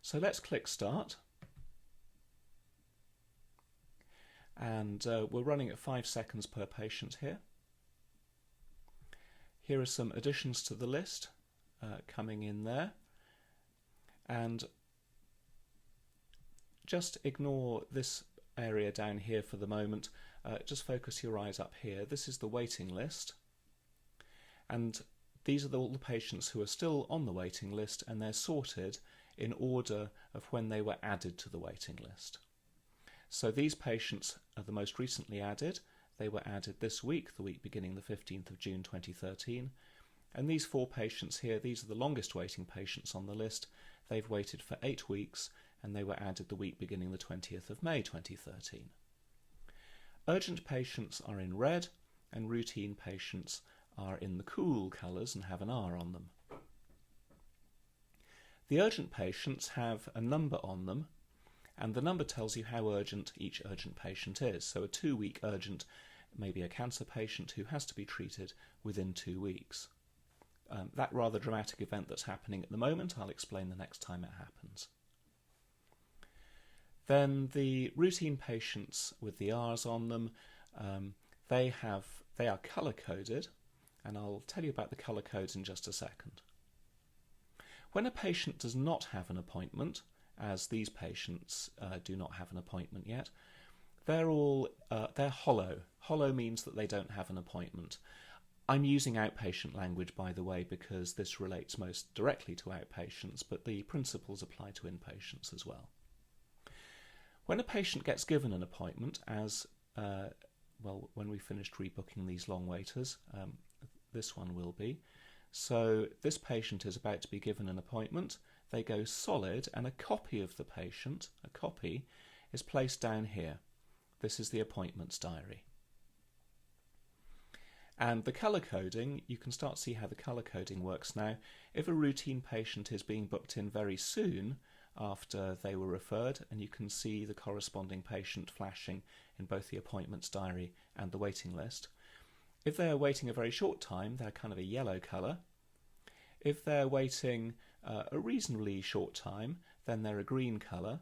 So let's click Start. And we're running at 5 seconds per patient here. Here are some additions to the list coming in there. And just ignore this area down here for the moment. Just focus your eyes up here. This is the waiting list. And these are all the patients who are still on the waiting list, and they're sorted in order of when they were added to the waiting list. So these patients are the most recently added. They were added this week, the week beginning the 15th of June 2013. And these 4 patients here, these are the longest waiting patients on the list. They've waited for 8 weeks, and they were added the week beginning the 20th of May 2013. Urgent patients are in red, and routine patients are in the cool colours and have an R on them. The urgent patients have a number on them, and the number tells you how urgent each urgent patient is. So a 2-week urgent may be a cancer patient who has to be treated within 2 weeks. That rather dramatic event that's happening at the moment, I'll explain the next time it happens. Then the routine patients with the R's on them, they are colour-coded, and I'll tell you about the colour codes in just a second. When a patient does not have an appointment, as these patients do not have an appointment yet, they're hollow. Hollow means that they don't have an appointment. I'm using outpatient language, by the way, because this relates most directly to outpatients, but the principles apply to inpatients as well. When a patient gets given an appointment, as when we finished rebooking these long waiters, this one will be. So this patient is about to be given an appointment. They go solid, and a copy of the patient, is placed down here. This is the appointments diary. And the colour coding, you can start to see how the colour coding works now. If a routine patient is being booked in very soon after they were referred, and you can see the corresponding patient flashing in both the appointments diary and the waiting list. If they're waiting a very short time, they're kind of a yellow colour. If they're waiting a reasonably short time, then they're a green colour.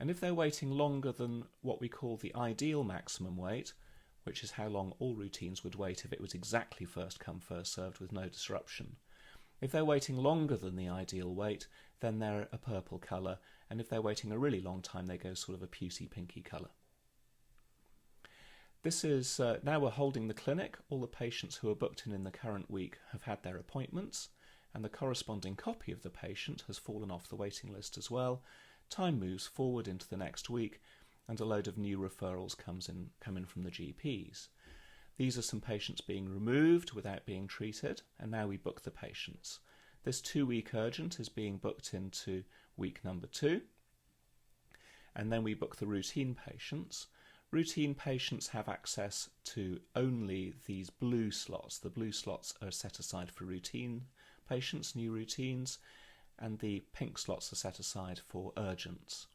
And if they're waiting longer than what we call the ideal maximum wait, which is how long all routines would wait if it was exactly first come, first served with no disruption. If they're waiting longer than the ideal wait, then they're a purple colour, and if they're waiting a really long time, they go sort of a pusey pinky colour. This is, now we're holding the clinic. All the patients who are booked in the current week have had their appointments, and the corresponding copy of the patient has fallen off the waiting list as well. Time moves forward into the next week, and a load of new referrals come in from the GPs. These are some patients being removed without being treated, and now we book the patients. This 2-week urgent is being booked into week number 2, and then we book the routine patients. Routine patients have access to only these blue slots. The blue slots are set aside for routine patients, new routines, and the pink slots are set aside for urgents.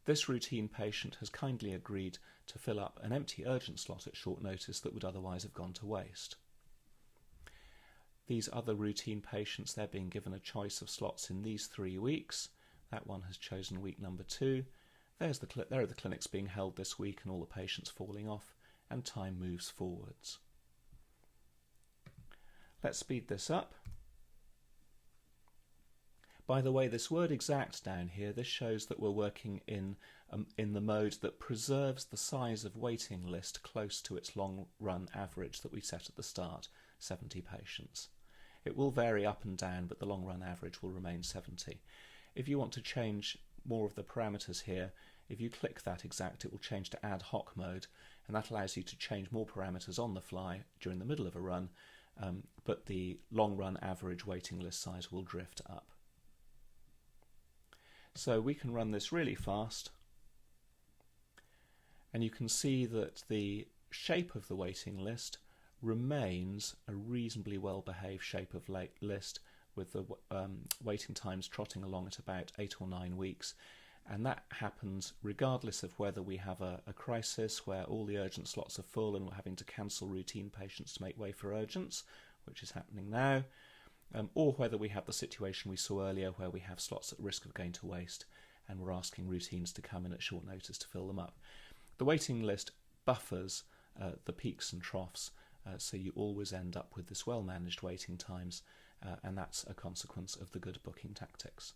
This routine patient has kindly agreed to fill up an empty urgent slot at short notice that would otherwise have gone to waste. These other routine patients, they're being given a choice of slots in these 3 weeks. That one has chosen week number 2. There are the clinics being held this week and all the patients falling off, and time moves forwards. Let's speed this up. By the way, this word exact down here, this shows that we're working in the mode that preserves the size of waiting list close to its long run average that we set at the start, 70 patients. It will vary up and down, but the long run average will remain 70. If you want to change more of the parameters here, if you click that exact, it will change to ad hoc mode, and that allows you to change more parameters on the fly during the middle of a run, but the long run average waiting list size will drift up. So we can run this really fast, and you can see that the shape of the waiting list remains a reasonably well-behaved shape of list, with the waiting times trotting along at about 8 or 9 weeks. And that happens regardless of whether we have a crisis where all the urgent slots are full and we're having to cancel routine patients to make way for urgents, which is happening now. or whether we have the situation we saw earlier where we have slots at risk of going to waste and we're asking routines to come in at short notice to fill them up. The waiting list buffers the peaks and troughs, so you always end up with this well-managed waiting times, and that's a consequence of the good booking tactics.